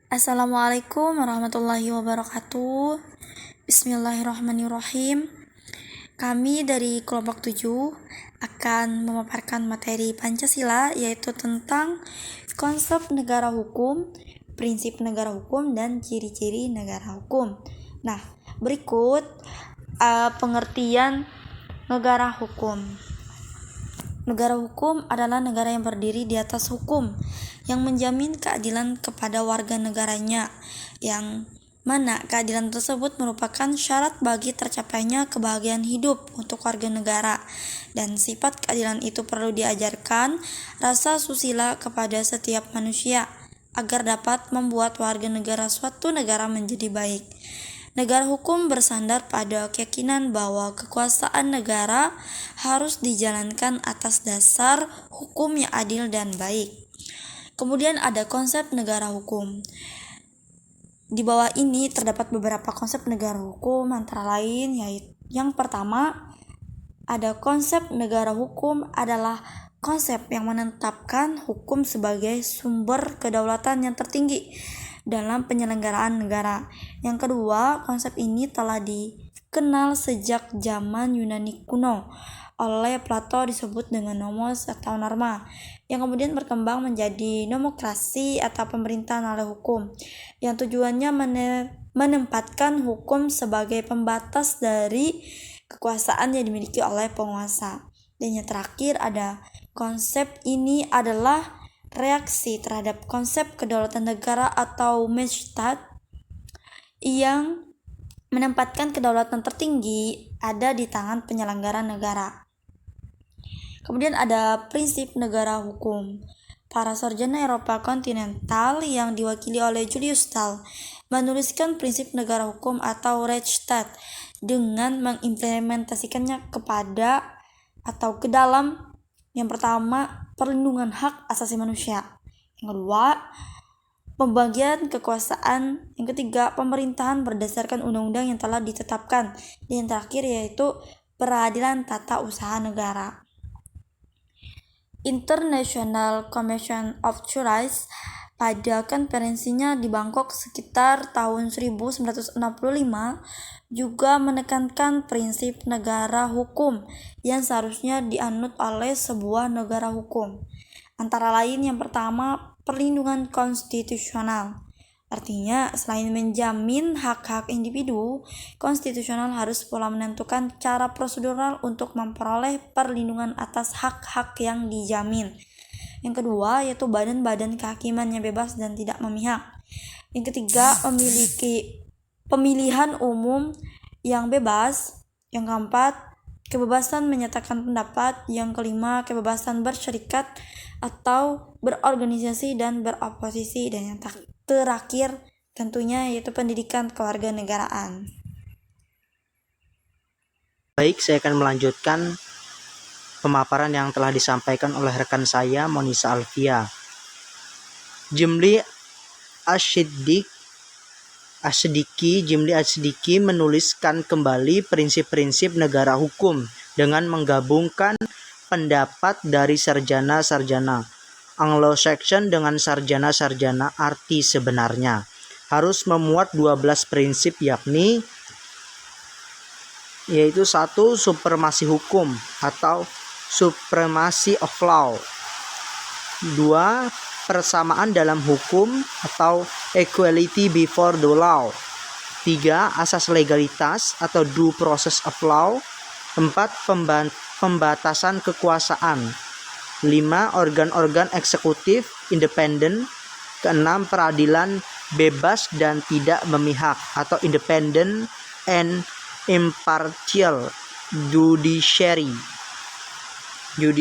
Assalamualaikum warahmatullahi wabarakatuh. Bismillahirrahmanirrahim. Kami dari kelompok 7 akan memaparkan materi Pancasila, yaitu tentang konsep negara hukum, prinsip negara hukum, dan ciri-ciri negara hukum. Nah, berikut pengertian negara hukum. Negara hukum adalah negara yang berdiri di atas hukum, yang menjamin keadilan kepada warga negaranya, yang mana keadilan tersebut merupakan syarat bagi tercapainya kebahagiaan hidup untuk warga negara, dan sifat keadilan itu perlu diajarkan rasa susila kepada setiap manusia, agar dapat membuat warga negara suatu negara menjadi baik. Negara hukum bersandar pada keyakinan bahwa kekuasaan negara harus dijalankan atas dasar hukum yang adil dan baik. Kemudian ada konsep negara hukum. Di bawah ini terdapat beberapa konsep negara hukum, antara lain yaitu yang pertama, ada konsep negara hukum adalah konsep yang menetapkan hukum sebagai sumber kedaulatan yang tertinggi dalam penyelenggaraan negara. Yang kedua, konsep ini telah dikenal sejak zaman Yunani kuno. Oleh Plato disebut dengan nomos atau norma, yang kemudian berkembang menjadi nomokrasi atau pemerintahan oleh hukum, yang tujuannya menempatkan hukum sebagai pembatas dari kekuasaan yang dimiliki oleh penguasa. Dan yang terakhir ada konsep ini adalah reaksi terhadap konsep kedaulatan negara atau Menstaat yang menempatkan kedaulatan tertinggi ada di tangan penyelenggara negara. Kemudian ada prinsip negara hukum. Para sarjana Eropa kontinental yang diwakili oleh Julius Stahl menuliskan prinsip negara hukum atau Rechtsstaat dengan mengimplementasikannya kepada atau ke dalam yang pertama, perlindungan hak asasi manusia. Yang kedua, pembagian kekuasaan. Yang ketiga, pemerintahan berdasarkan undang-undang yang telah ditetapkan. Dan yang terakhir yaitu peradilan tata usaha negara. International Commission of Justice pada konferensinya di Bangkok sekitar tahun 1965 juga menekankan prinsip negara hukum yang seharusnya dianut oleh sebuah negara hukum. Antara lain yang pertama, perlindungan konstitusional. Artinya, selain menjamin hak-hak individu, konstitusional harus pula menentukan cara prosedural untuk memperoleh perlindungan atas hak-hak yang dijamin. Yang kedua, yaitu badan-badan kehakiman yang bebas dan tidak memihak. Yang ketiga, memiliki pemilihan umum yang bebas. Yang keempat, kebebasan menyatakan pendapat. Yang kelima, kebebasan bersyarikat atau berorganisasi dan beroposisi. Dan yang terakhir tentunya yaitu pendidikan kewarganegaraan. Baik, saya akan melanjutkan pemaparan yang telah disampaikan oleh rekan saya, Monisa Alfia. Jimli Asyidiki menuliskan kembali prinsip-prinsip negara hukum dengan menggabungkan pendapat dari sarjana-sarjana Anglo-Saxon dengan sarjana-sarjana arti sebenarnya. Harus memuat 12 prinsip yaitu 1. Supremasi hukum atau supremacy of law. 2. Persamaan dalam hukum atau equality before the law. 3. Asas legalitas atau due process of law. 4. Pembatasan kekuasaan. 5. Organ-organ eksekutif independen. 6. Peradilan bebas dan tidak memihak atau independent and impartial judiciary. 7.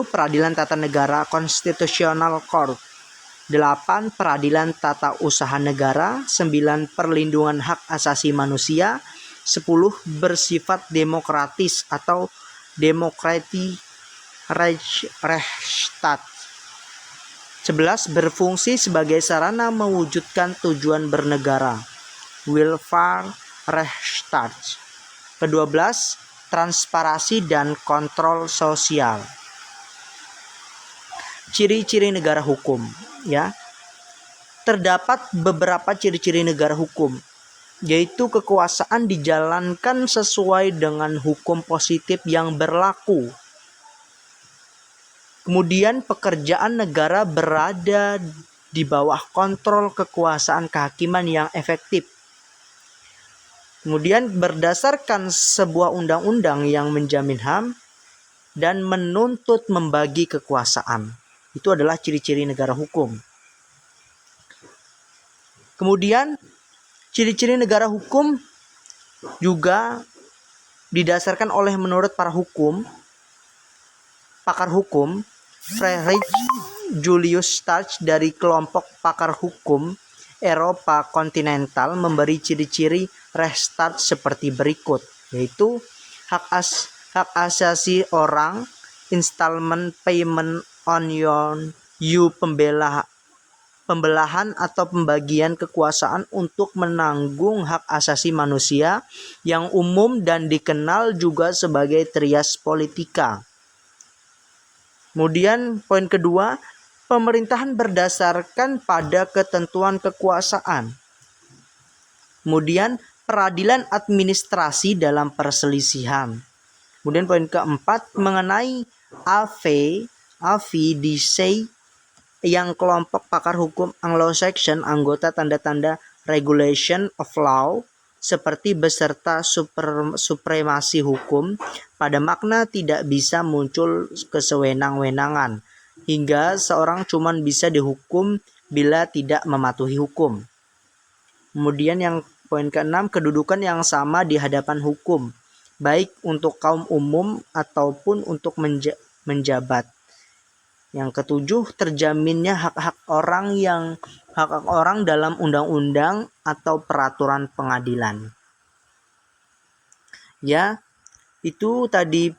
Peradilan tata negara constitutional court. 8. Peradilan tata usaha negara. 9. Perlindungan hak asasi manusia. 10. Bersifat demokratis atau demokrati Rechtsstaat. 11. Berfungsi sebagai sarana mewujudkan tujuan bernegara. Welfare Rechtsstaat. Ke-12, transparansi dan kontrol sosial. Ciri-ciri negara hukum, ya. terdapat beberapa ciri-ciri negara hukum, yaitu kekuasaan dijalankan sesuai dengan hukum positif yang berlaku. Kemudian pekerjaan negara berada di bawah kontrol kekuasaan kehakiman yang efektif. Kemudian berdasarkan sebuah undang-undang yang menjamin HAM dan menuntut membagi kekuasaan. Itu adalah ciri-ciri negara hukum. Kemudian ciri-ciri negara hukum juga didasarkan oleh menurut para pakar hukum, Friedrich Julius Starch dari kelompok pakar hukum Eropa kontinental memberi ciri-ciri restart seperti berikut, yaitu hak asasi orang, installment payment on you, pembelahan atau pembagian kekuasaan untuk menanggung hak asasi manusia yang umum dan dikenal juga sebagai trias politika. Kemudian poin kedua, pemerintahan berdasarkan pada ketentuan kekuasaan. Kemudian peradilan administrasi dalam perselisihan. Kemudian poin keempat mengenai AVDC yang kelompok pakar hukum Anglo-Saxon anggota tanda-tanda regulation of law seperti beserta supremasi hukum pada makna tidak bisa muncul kesewenang-wenangan hingga seorang cuma bisa dihukum bila tidak mematuhi hukum. Kemudian yang poin keenam, kedudukan yang sama di hadapan hukum baik untuk kaum umum ataupun untuk menjabat. Yang ketujuh, terjaminnya hak-hak orang dalam undang-undang atau peraturan pengadilan. Ya, itu tadi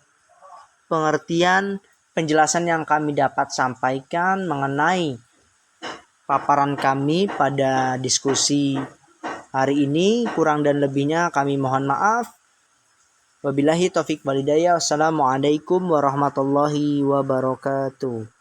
penjelasan yang kami dapat sampaikan mengenai paparan kami pada diskusi hari ini. Kurang dan lebihnya kami mohon maaf. Wabillahi taufik walhidayah. Wassalamualaikum warahmatullahi wabarakatuh.